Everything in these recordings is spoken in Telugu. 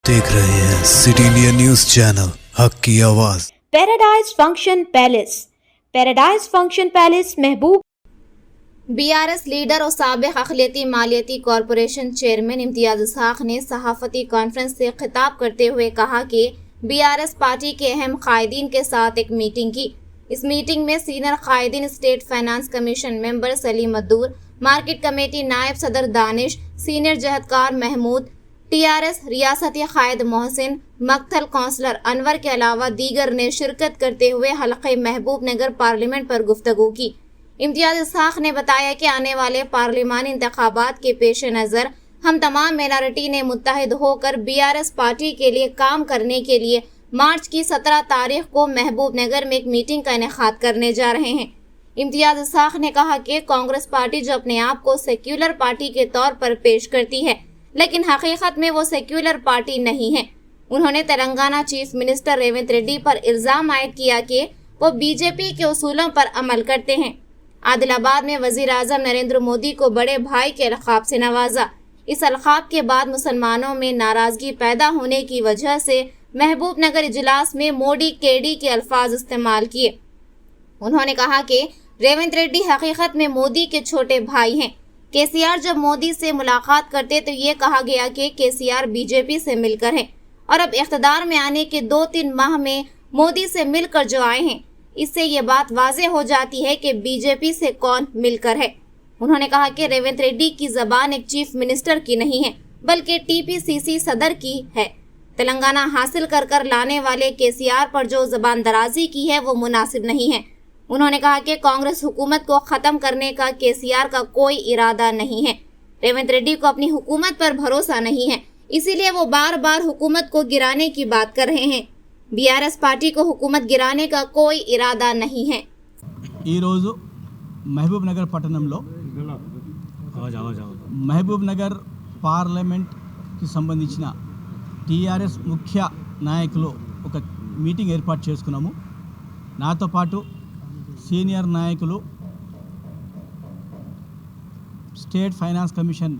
देख रहे हैं सिटी इंडिया न्यूज चैनल हक की आवाज। पैराडाइज फंक्शन पैलेस महबूब बीआरएस लीडर और साबिक अखिलती मालियती कॉरपोरेशन चेयरमैन इम्तियाज इसहाक ने सहाफती कॉन्फ्रेंस से खिताब करते हुए कहा कि बीआरएस पार्टी के अहम कायदीन के साथ एक मीटिंग की। इस मीटिंग में सीनियर कायदीन state finance commission member Salim Maddur, market committee नायब सदर दानिश, सीनियर जहदकार महमूद, टीआरएस रियासती कायद मोहसिन, मक्तल कौंसलर अनवर के अलावा दीगर ने शिरकत करते हुए हलक़े महबूब नगर पार्लियामेंट पर गुफ्तगू की। इम्तियाज इसहाक ने बताया कि आने वाले पार्लिमानी इंतखाबात के पेश नज़र हम तमाम माइनॉरिटी ने मुत्तहिद होकर बीआरएस पार्टी के लिए काम करने के लिए मार्च की 17 तारीख को महबूब नगर में एक मीटिंग का इनेकाद करने जा रहे हैं। इम्तियाज इसहाक ने कहा कि कांग्रेस पार्टी जो अपने आप को सेक्युलर पार्टी के तौर पर पेश करती है, लेकिन हकीकत में वो सेक्युलर पार्टी नहीं है। उन्होंने तेलंगाना चीफ मिनिस्टर रेवंत रेड्डी पर इल्ज़ाम आयद किया कि वो बीजेपी के उसूलों पर अमल करते हैं। आदिलाबाद में वजीर आजम नरेंद्र मोदी को बड़े भाई के अलक़ाब से नवाजा। इस अलक़ाब के बाद मुसलमानों में नाराजगी पैदा होने की वजह से महबूब नगर इजलास में मोदी केडी के अल्फाज इस्तेमाल किए। उन्होंने कहा कि रेवंत रेड्डी हकीकत में मोदी के छोटे भाई हैं। केसीआर जब मोदी से मुलाकात करते तो ये कहा गया कि केसीआर बीजेपी से मिलकर हैं और अब इख्तिदार में आने के 2-3 माह में मोदी से मिलकर जो आए हैं, इससे ये बात वाज़े हो जाती है कि बीजेपी से कौन मिलकर है। उन्होंने कहा कि रेवंत रेड्डी की ज़बान एक चीफ मिनिस्टर की नहीं है, बल्कि टीपीसीसी सदर की है। तेलंगाना हासिल कर लाने वाले केसीआर पर जो ज़बान दराजी की है वो मुनासिब नहीं है। उन्होंने कहा कि कांग्रेस हुकूमत को ख़त्म करने का केसीआर का कोई इरादा नहीं है। रेवंत रेड्डी को अपनी हुकूमत पर भरोसा नहीं है, इसीलिए वो बार बार हुकूमत को गिराने की बात कर रहे हैं। बीआरएस पार्टी को हुकूमत गिराने का कोई इरादा नहीं है। महबूब नगर పట్టణంలో మహబూబ్ నగర్ పార్లమెంట్ కి సంబంధించిన టీఆర్ఎస్ ముఖ్య నాయకులు ఒక మీటింగ్ ఏర్పాటు చేసుకున్నాము. నాతో పాటు సీనియర్ నాయకులు, స్టేట్ ఫైనాన్స్ కమిషన్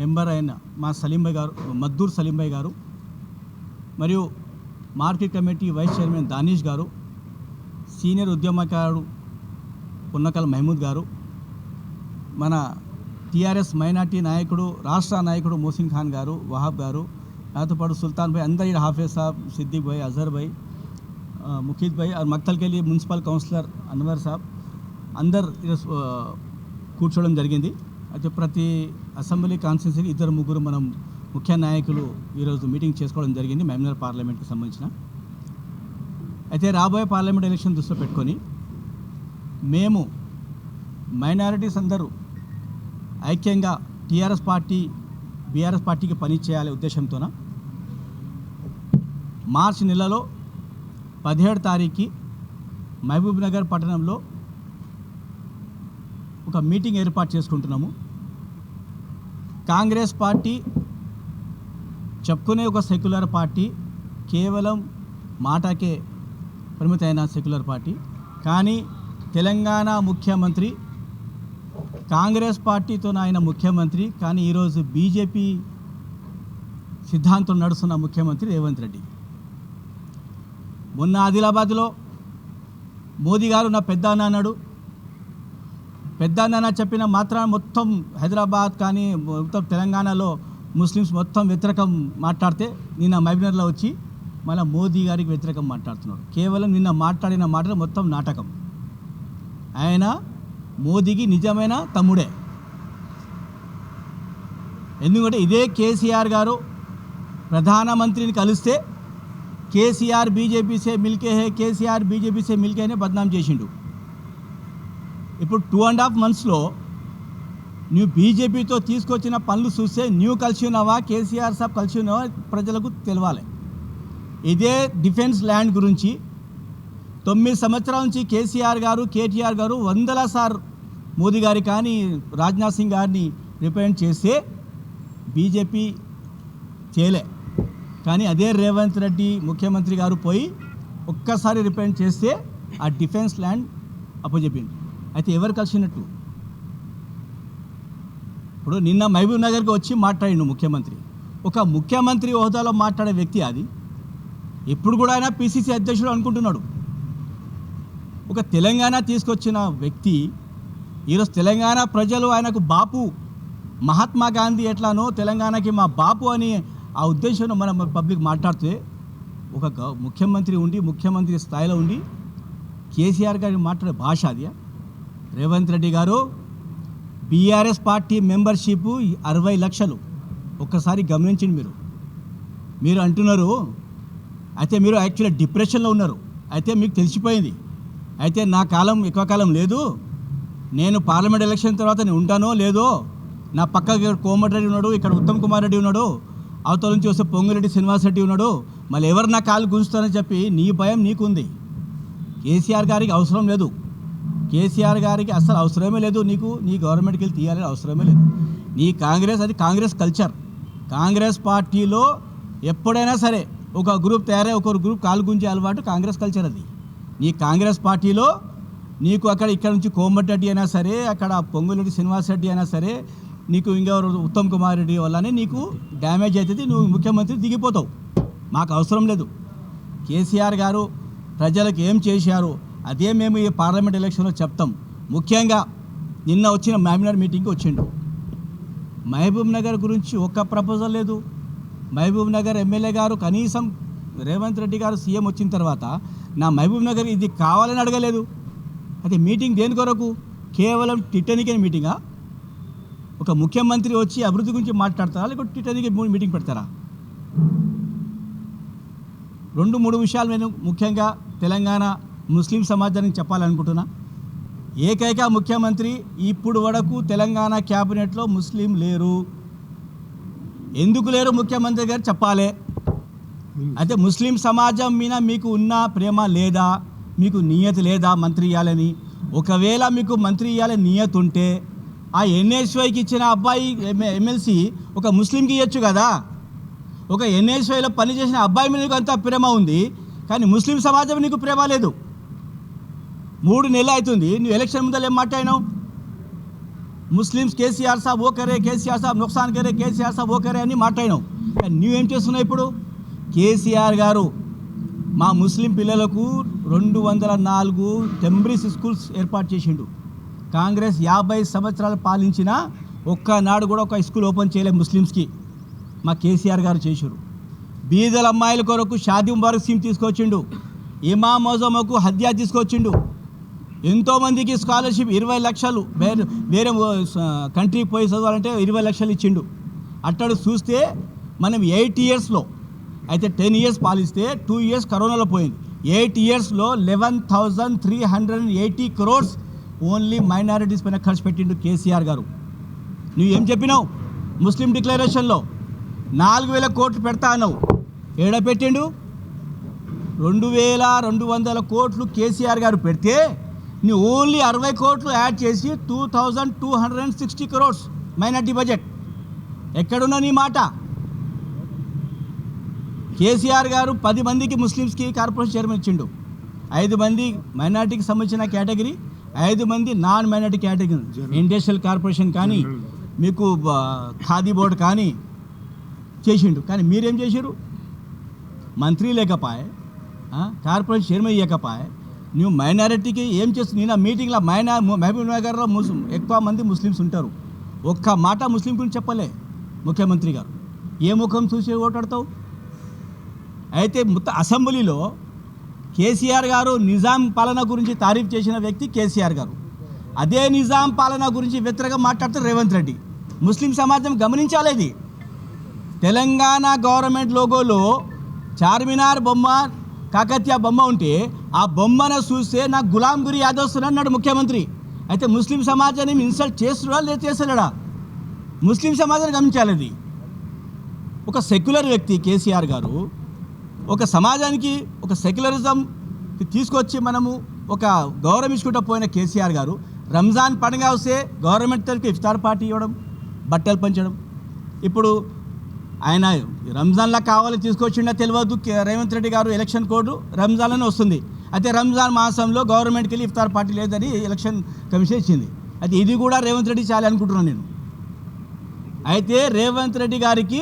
మెంబర్ అయిన మా సలీం భాయ్ గారు, మద్దూర్ సలీం భాయ్ గారు, మరియు market committee vice chairman Danish garu, senior ఉద్యమకారుడు పున్నకల్ మహమూద్ గారు, మన టీఆర్ఎస్ మైనార్టీ నాయకుడు, రాష్ట్ర నాయకుడు మోసిన్ ఖాన్ గారు, వహాబ్ గారు, నాతో పాటు సుల్తాన్ భాయ్, అందరి హాఫిజ్ సాబ్, సిద్దిక్ భాయ్, అజహర్ భాయ్, ముఖీద్ భాయ్ और మక్తల్ के लिए మున్సిపల్ కౌన్సిలర్ అన్వర్ సాబ్ అందరు కూర్చోవడం జరిగింది. అయితే ప్రతి అసెంబ్లీ కాన్స్టిట్యున్సీకి 2-3 మనం ముఖ్య నాయకులు ఈరోజు మీటింగ్ చేసుకోవడం జరిగింది మహబూబ్నగర్ పార్లమెంట్కి సంబంధించిన. అయితే రాబోయే పార్లమెంట్ ఎలక్షన్ దృష్టిలో పెట్టుకొని మేము మైనారిటీస్ అందరూ ఐక్యంగా టీఆర్ఎస్ పార్టీ బీఆర్ఎస్ పార్టీకి పని చేయాలనే ఉద్దేశంతోన మార్చి నెలలో 17 తారీఖుకి మహబూబ్ నగర్ పట్టణంలో ఒక మీటింగ్ ఏర్పాటు చేసుకుంటున్నాము. కాంగ్రెస్ పార్టీ చెప్పుకునే ఒక సెక్యులర్ పార్టీ, కేవలం మాటకే పరిమితమైన సెక్యులర్ పార్టీ. కానీ తెలంగాణ ముఖ్యమంత్రి కాంగ్రెస్ పార్టీతో ఆయన ముఖ్యమంత్రి, కానీ ఈరోజు బీజేపీ సిద్ధాంతం నడుస్తున్న ముఖ్యమంత్రి రేవంత్ రెడ్డి. మొన్న ఆదిలాబాద్లో మోదీ గారు నా పెద్దన్న అన్నాడు. పెద్దన్న చెప్పిన మాత్రాన మొత్తం హైదరాబాద్ కానీ మొత్తం తెలంగాణలో ముస్లిమ్స్ మొత్తం వ్యతిరేకం మాట్లాడితే నిన్న మహబూబ్నగర్లో వచ్చి మళ్ళీ మోదీ గారికి వ్యతిరేకం మాట్లాడుతున్నాడు. కేవలం నిన్న మాట్లాడిన మాటలు మొత్తం నాటకం. ఆయన మోదీకి నిజమైన తమ్ముడే. ఎందుకంటే ఇదే కేసీఆర్ గారు ప్రధానమంత్రిని కలిస్తే కేసీఆర్ బీజేపీ సే మిల్కే హే, కేసీఆర్ బీజేపీ సే మిల్కే అనే బద్నాం చేసిండు. ఇప్పుడు 2.5 monthsలో నువ్వు బీజేపీతో తీసుకొచ్చిన పనులు చూస్తే నువ్వు కలిసి ఉన్నావా, కేసీఆర్ సాబ్ కలిసి ఉన్నావా ప్రజలకు తెలవాలి. ఇదే డిఫెన్స్ ల్యాండ్ గురించి 9 సంవత్సరాల నుంచి కేసీఆర్ గారు, కేటీఆర్ గారు 100 సార్లు మోదీ గారి కానీ రాజ్నాథ్ సింగ్ గారిని రిప్రజెంట్ చేస్తే బీజేపీ చేయలే. కానీ అదే రేవంత్ రెడ్డి ముఖ్యమంత్రి గారు పోయి ఒక్కసారి రిప్రజెంట్ చేస్తే ఆ డిఫెన్స్ ల్యాండ్ అప్పచెప్పింది. అయితే ఎవరు కలిసినట్టు? ఇప్పుడు నిన్న మహబూబ్ నగర్కి వచ్చి మాట్లాడిండు ముఖ్యమంత్రి. ఒక ముఖ్యమంత్రి హోదాలో మాట్లాడే వ్యక్తి అది. ఇప్పుడు కూడా ఆయన పిసిసి అధ్యక్షుడు అనుకుంటున్నాడు. ఒక తెలంగాణ తీసుకొచ్చిన వ్యక్తి ఈరోజు తెలంగాణ ప్రజలు ఆయనకు బాపు, మహాత్మా గాంధీ ఎట్లానో తెలంగాణకి మా బాపు అని ఆ ఉద్దేశంలో మనం పబ్లిక్ మాట్లాడితే, ఒక ముఖ్యమంత్రి ఉండి ముఖ్యమంత్రి స్థాయిలో ఉండి కేసీఆర్ గారిని మాట్లాడే భాష అది. రేవంత్ రెడ్డి గారు బీఆర్ఎస్ పార్టీ మెంబర్షిప్ 60 లక్షలు. ఒక్కసారి గమనించండి. మీరు అంటున్నారు అయితే మీరు యాక్చువల్లీ డిప్రెషన్లో ఉన్నారు. అయితే మీకు తెలిసిపోయింది. అయితే నా కాలం ఎక్కువ కాలం లేదు, నేను పార్లమెంట్ ఎలక్షన్ తర్వాత నేను ఉంటానో లేదో, నా పక్క కోమటిరెడ్డి ఉన్నాడు, ఇక్కడ ఉత్తమ్ కుమార్ రెడ్డి ఉన్నాడు, అవతల నుంచి వస్తే పొంగురెడ్డి శ్రీనివాస్ రెడ్డి ఉన్నాడు, మళ్ళీ ఎవరు నా కాలు గుంజుతారని చెప్పి నీ భయం నీకుంది. కేసీఆర్ గారికి అవసరం లేదు. కేసీఆర్ గారికి అసలు అవసరమే లేదు. నీ గవర్నమెంట్కి వెళ్ళి తీయాలని అవసరమే లేదు. నీ కాంగ్రెస్, అది కాంగ్రెస్ కల్చర్. కాంగ్రెస్ పార్టీలో ఎప్పుడైనా సరే ఒక గ్రూప్ తయారై ఒకరు గ్రూప్ కాలు గుంజే అలవాటు కాంగ్రెస్ కల్చర్ అది. నీ కాంగ్రెస్ పార్టీలో నీకు ఇక్కడ నుంచి కోమటిరెడ్డి అయినా సరే, అక్కడ పొంగులేటి శ్రీనివాస్ రెడ్డి అయినా సరే, నీకు ఇంకెవరు ఉత్తమ్ కుమార్ రెడ్డి వల్లనే నీకు డ్యామేజ్ అవుతుంది, నువ్వు ముఖ్యమంత్రి దిగిపోతావు. మాకు అవసరం లేదు. కేసీఆర్ గారు ప్రజలకు ఏం చేశారు అదే మేము ఈ పార్లమెంట్ ఎలక్షన్లో చెప్తాం. ముఖ్యంగా నిన్న వచ్చిన మహబూబ్ మీటింగ్కి వచ్చిండు. మహబూబ్ నగర్ గురించి ఒక్క ప్రపోజల్ లేదు. మహబూబ్ నగర్ ఎమ్మెల్యే గారు కనీసం రేవంత్ రెడ్డి గారు సీఎం వచ్చిన తర్వాత నా మహబూబ్ నగర్ ఇది కావాలని అడగలేదు. అయితే మీటింగ్ దేని కొరకు? కేవలం టిట్టనికే మీటింగా? ఒక ముఖ్యమంత్రి వచ్చి అభివృద్ధి గురించి మాట్లాడతారా, లేకపోతే టిట్టనికే మీటింగ్ పెడతారా? 2-3 విషయాలు నేను ముఖ్యంగా తెలంగాణ ముస్లిం సమాజానికి చెప్పాలనుకుంటున్నా. ఏకైక ముఖ్యమంత్రి ఇప్పుడు వరకు తెలంగాణ క్యాబినెట్లో ముస్లిం లేరు. ఎందుకు లేరు ముఖ్యమంత్రి గారు చెప్పాలి. అయితే ముస్లిం సమాజం మీద మీకు ఉన్న ప్రేమ లేదా, మీకు నియత లేదా మంత్రి ఇవ్వాలని? ఒకవేళ మీకు మంత్రి ఇవ్వాలని నియత ఉంటే ఆ ఎన్ఎస్వైకి ఇచ్చిన అబ్బాయి ఎమ్మెల్సీ ఒక ముస్లింకి ఇవ్వచ్చు కదా. ఒక ఎన్ఎస్వైలో పనిచేసిన అబ్బాయి మీద నీకు అంత ప్రేమ ఉంది, కానీ ముస్లిం సమాజం నీకు ప్రేమ లేదు. 3 నెలలు అవుతుంది, నువ్వు ఎలక్షన్ ముందర ఏం మాట్లాడినావు? ముస్లిమ్స్ కేసీఆర్ సాబ్ ఓ కరే, కేసీఆర్ సాబ్ నుక్సాన్ కరే, కేసీఆర్ సాబ్ ఓ కరే అని మాట్లాడినావు. కానీ నువ్వేం చేస్తున్నావు ఇప్పుడు? కేసీఆర్ గారు మా ముస్లిం పిల్లలకు 204 టెంబ్రిస్ స్కూల్స్ ఏర్పాటు చేసిండు. కాంగ్రెస్ 50 సంవత్సరాలు పాలించినా ఒక్కనాడు కూడా ఒక స్కూల్ ఓపెన్ చేయలేదు ముస్లిమ్స్కి. మా కేసీఆర్ గారు చేశారు. బీదల అమ్మాయిల కొరకు షాదీ ముబారక్ స్కీమ్ తీసుకొచ్చిండు. ఇమా మోజమ్మకు హద్యా తీసుకొచ్చిండు. ఎంతోమందికి స్కాలర్షిప్ 20 లక్షలు వేరే కంట్రీకి పోయి చదవాలంటే 20 లక్షలు ఇచ్చిండు. అట్టడు చూస్తే మనం 8 ఇయర్స్లో, అయితే 10 ఇయర్స్ పాలిస్తే 2 ఇయర్స్ కరోనాలో పోయింది. 8 ఇయర్స్లో 11,380 crores ఓన్లీ మైనారిటీస్ పైన ఖర్చు పెట్టిండు కేసీఆర్ గారు. నువ్వేం చెప్పినావు ముస్లిం డిక్లరేషన్లో? 4,000 కోట్లు పెడతా అన్నావు. ఏడ పెట్టిండు? 2,200 కోట్లు కేసీఆర్ గారు పెడితే నువ్వు ఓన్లీ 60 కోట్లు యాడ్ చేసి 2,260 crores మైనార్టీ బడ్జెట్. ఎక్కడున్నా నీ మాట? కేసీఆర్ గారు 10 మందికి ముస్లిమ్స్కి కార్పొరేషన్ చైర్మన్ ఇచ్చిండు. 5 మంది మైనార్టీకి సంబంధించిన కేటగిరీ, 5 మంది non minority category. Industrial corporation కానీ, మీకు ఖాదీ బోర్డు కానీ చేసిండు. కానీ మీరేం చేశారు? మంత్రి లేకపోయే, కార్పొరేషన్ చైర్మన్ ఇవ్వకపోయే, నువ్వు మైనారిటీకి ఏం చేస్తుంది? నేను మీటింగ్లో మహబూబ్ నగర్లో ఎక్కువ మంది ముస్లిమ్స్ ఉంటారు. ఒక్క మాట ముస్లిం గురించి చెప్పలే ముఖ్యమంత్రి గారు. ఏ ముఖం చూసి ఓటాడతావు? అయితే అసెంబ్లీలో కేసీఆర్ గారు నిజాం పాలన గురించి తారీఫ్ చేసిన వ్యక్తి కేసీఆర్ గారు. అదే నిజాం పాలన గురించి వ్యతిరేకంగా మాట్లాడుతారు రేవంత్ రెడ్డి. ముస్లిం సమాజం గమనించాలి. తెలంగాణ గవర్నమెంట్ లోగోలో చార్మినార్ బొమ్మ, కాకతీయ బొమ్మ ఉంటే ఆ బొమ్మను చూస్తే నాకు గులాం గురి యాదవ్ వస్తున్నా అన్నాడు ముఖ్యమంత్రి. అయితే ముస్లిం సమాజాన్ని ఇన్సల్ట్ చేస్తున్నాడా లేదా చేస్తున్నాడా? ముస్లిం సమాజాన్ని గమనించాలి. అది ఒక సెక్యులర్ వ్యక్తి కేసీఆర్ గారు. ఒక సమాజానికి ఒక సెక్యులరిజం తీసుకొచ్చి మనము ఒక గౌరవించుకుంటూ పోయిన కేసీఆర్ గారు రంజాన్ పండుగ వస్తే గవర్నమెంట్ తరఫు ఇఫ్తార్ పార్టీ ఇవ్వడం, బట్టలు పంచడం. ఇప్పుడు ఆయన రంజాన్లా కావాలని తీసుకొచ్చిండా తెలియదు. రేవంత్ రెడ్డి గారు ఎలక్షన్ కోడ్ రంజాన్లోనే వస్తుంది. అయితే రంజాన్ మాసంలో గవర్నమెంట్కి వెళ్ళి ఇఫ్తార్ పార్టీ లేదని ఎలక్షన్ కమిషన్ ఇచ్చింది. అయితే ఇది కూడా రేవంత్ రెడ్డి చేయాలి అనుకుంటున్నాను నేను. అయితే రేవంత్ రెడ్డి గారికి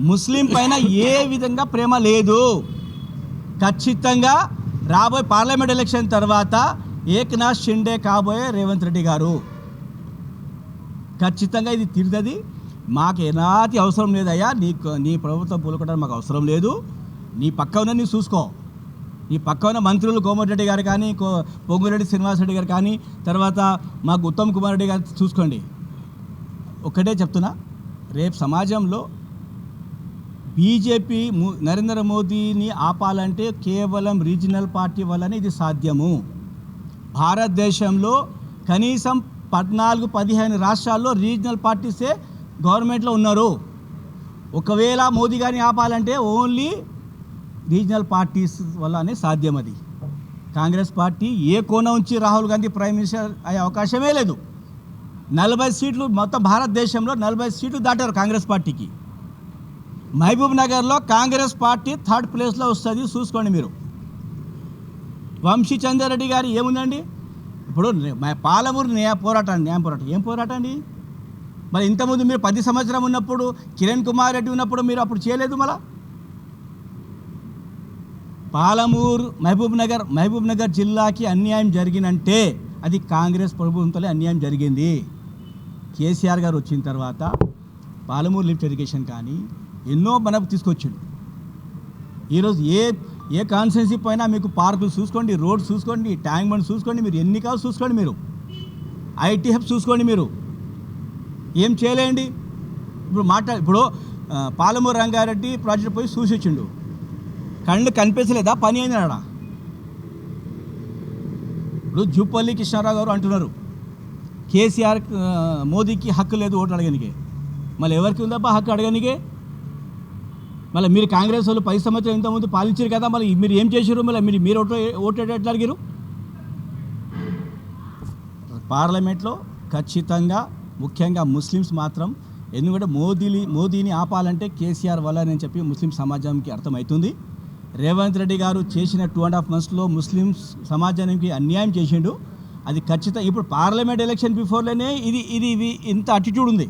ముస్లిం పైన ఏ విధంగా ప్రేమ లేదు. ఖచ్చితంగా రాబోయే పార్లమెంట్ ఎలక్షన్ తర్వాత ఏక్నాథ్ షిండే కాబోయే రేవంత్ రెడ్డి గారు. ఖచ్చితంగా ఇది తీరుతుంది. మాకు ఎలాంటి అవసరం లేదయ్యా, నీ ప్రభుత్వం పూలుకోవడానికి మాకు అవసరం లేదు. నీ పక్క ఉన్న నీ చూసుకో. నీ పక్క ఉన్న మంత్రులు కోమటిరెడ్డి గారు కానీ, పొంగురెడ్డి శ్రీనివాసరెడ్డి గారు కానీ, తర్వాత మాకు ఉత్తమ్ కుమార్ రెడ్డి గారు చూసుకోండి. ఒక్కటే చెప్తున్నా, రేపు సమాజంలో బీజేపీ నరేంద్ర మోదీని ఆపాలంటే కేవలం రీజనల్ పార్టీ వల్లనే ఇది సాధ్యము. భారతదేశంలో కనీసం 14-15 రాష్ట్రాల్లో రీజనల్ పార్టీసే గవర్నమెంట్లో ఉన్నారు. ఒకవేళ మోదీ గారిని ఆపాలంటే ఓన్లీ రీజనల్ పార్టీస్ వల్లనే సాధ్యం. అది కాంగ్రెస్ పార్టీ ఏ కోణం నుంచి రాహుల్ గాంధీ ప్రైమ్ మినిస్టర్ అయ్యే అవకాశమే లేదు. 40 సీట్లు మొత్తం భారతదేశంలో 40 సీట్లు దాటారు కాంగ్రెస్ పార్టీకి. మహబూబ్ నగర్లో కాంగ్రెస్ పార్టీ 3rd ప్లేస్లో వస్తుంది, చూసుకోండి మీరు. వంశీ చంద్రారెడ్డి గారు ఏముందండి ఇప్పుడు పాలమూరు న్యాయ పోరాటం ఏం పోరాటం అండి? మరి ఇంతకుముందు మీరు 10 సంవత్సరం ఉన్నప్పుడు, కిరణ్ కుమార్ రెడ్డి ఉన్నప్పుడు మీరు అప్పుడు చేయలేదు. మళ్ళా పాలమూరు మహబూబ్ నగర్ జిల్లాకి అన్యాయం జరిగినంటే అది కాంగ్రెస్ ప్రభుత్వంతో అన్యాయం జరిగింది. కేసీఆర్ గారు వచ్చిన తర్వాత పాలమూరు లిఫ్ట్ ఇరిగేషన్ కానీ ఎన్నో మనకు తీసుకొచ్చాడు. ఈరోజు ఏ కాన్స్టిట్యున్సీ పైన మీకు పార్కులు చూసుకోండి, రోడ్స్ చూసుకోండి, ట్యాంక్ బండ్ చూసుకోండి, మీరు ఎన్ని కావాలి చూసుకోండి, మీరు ఐటీ హబ్ చూసుకోండి. మీరు ఏం చేయలేండి. ఇప్పుడు పాలమూరు రంగారెడ్డి ప్రాజెక్ట్ పోయి చూసి వచ్చిండు, కళ్ళు కనిపించలేదా? పని అయింది ఆడ. ఇప్పుడు జూపల్లి కృష్ణారావు గారు అంటున్నారు కేసీఆర్ మోదీకి హక్కు లేదు ఓటు అడగనికే. మళ్ళీ ఎవరికి ఉందబ్బా హక్కు అడగనికే? మళ్ళీ మీరు కాంగ్రెస్ వాళ్ళు 10 సంవత్సరాలు ఇంతకుముందు పాలించారు కదా, మళ్ళీ మీరు ఏం చేశారు? మళ్ళీ మీరు ఓటు ఎట్లా అడిగారు? పార్లమెంట్లో ఖచ్చితంగా ముఖ్యంగా ముస్లిమ్స్ మాత్రం, ఎందుకంటే మోదీని ఆపాలంటే కేసీఆర్ వల్ల అని చెప్పి ముస్లిం సమాజానికి అర్థమవుతుంది. రేవంత్ రెడ్డి గారు చేసిన 2.5 monthsలో ముస్లిమ్స్ సమాజానికి అన్యాయం చేసిండు. అది ఖచ్చితంగా ఇప్పుడు పార్లమెంట్ ఎలక్షన్ బిఫోర్లోనే ఇది ఇంత అటిట్యూడ్ ఉంది.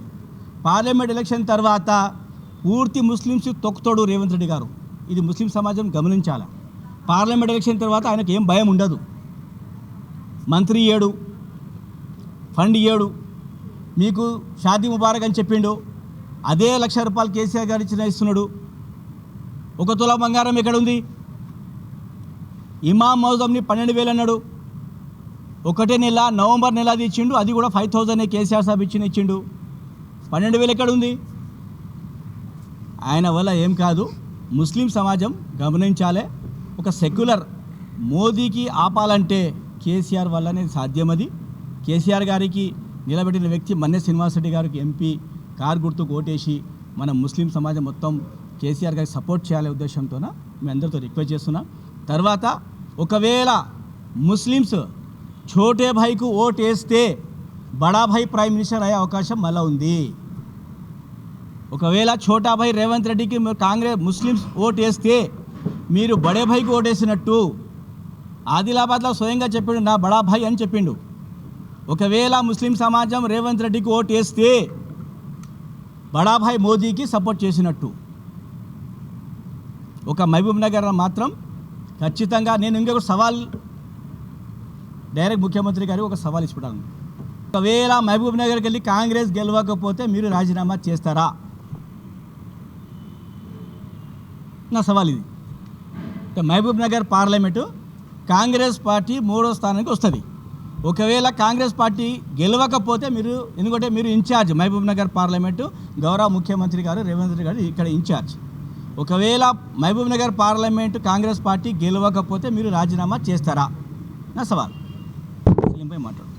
పార్లమెంట్ ఎలక్షన్ తర్వాత పూర్తి ముస్లిమ్స్ తొక్కుతాడు రేవంత్ రెడ్డి గారు. ఇది ముస్లిం సమాజం గమనించాలి. పార్లమెంట్ ఎలక్షన్ తర్వాత ఆయనకు ఏం భయం ఉండదు. మంత్రి ఇయ్యాడు, ఫండ్ ఇయ్యాడు, మీకు షాదీ ముబారక్ అని చెప్పిండు. అదే ₹1,00,000 కేసీఆర్ గారు ఇస్తున్నాడు. 1 తులా బంగారం ఎక్కడుంది? ఇమాం మౌజంని 12,000 అన్నాడు. ఒకటే నెల నవంబర్ నెలది ఇచ్చిండు, అది కూడా 5,000 కేసీఆర్ సాబ్ ఇచ్చిండు. 12,000 ఎక్కడుంది? ఆయన వల్ల ఏం కాదు. ముస్లిం సమాజం గమనించాలి. ఒక సెక్యులర్ మోదీకి ఆపాలంటే కేసీఆర్ వల్లనే సాధ్యం. అది కేసీఆర్ గారికి నిలబెట్టిన వ్యక్తి మన్నె శ్రీనివాసరెడ్డి గారికి ఎంపీ కారు గుర్తుకు ఓటేసి మన ముస్లిం సమాజం మొత్తం కేసీఆర్ గారికి సపోర్ట్ చేయాలనే ఉద్దేశంతోన మీ అందరితో రిక్వెస్ట్ చేస్తున్నా. తర్వాత ఒకవేళ ముస్లిమ్స్ ఛోటే భాయ్కు ఓటు వేస్తే బడా భాయ్ ప్రైమ్ మినిస్టర్ అయ్యే అవకాశం మళ్ళీ ఉంది. ఒకవేళ ఛోటా భాయ్ రేవంత్ రెడ్డికి కాంగ్రెస్ ముస్లిమ్స్ ఓటు వేస్తే మీరు బడే భాయ్కి ఓటేసినట్టు. ఆదిలాబాద్లో స్వయంగా చెప్పిండు, నా బడా భాయ్ అని చెప్పిండు. ఒకవేళ ముస్లిం సమాజం రేవంత్ రెడ్డికి ఓటు వేస్తే బడా భాయ్ మోదీకి సపోర్ట్ చేసినట్టు. ఒక మహబూబ్ నగర్ మాత్రం ఖచ్చితంగా నేను ఇంకొక సవాల్ డైరెక్ట్ ముఖ్యమంత్రి గారికి ఒక సవాల్ ఇచ్చిపెట్టాను. ఒకవేళ మహబూబ్ నగర్కి వెళ్ళి కాంగ్రెస్ గెలవకపోతే మీరు రాజీనామా చేస్తారా? నా సవాల్ ఇది. మహబూబ్ నగర్ పార్లమెంటు కాంగ్రెస్ పార్టీ 3వ స్థానానికి వస్తుంది. ఒకవేళ కాంగ్రెస్ పార్టీ గెలవకపోతే మీరు, ఎందుకంటే మీరు ఇన్ఛార్జ్ మహబూబ్ నగర్ పార్లమెంటు, గౌరవ ముఖ్యమంత్రి గారు రేవంత్ రెడ్డి గారు ఇక్కడ ఇన్ఛార్జ్. ఒకవేళ మహబూబ్ నగర్ పార్లమెంటు కాంగ్రెస్ పార్టీ గెలవకపోతే మీరు రాజీనామా చేస్తారా? నా సవాల్. మాట్లాడు.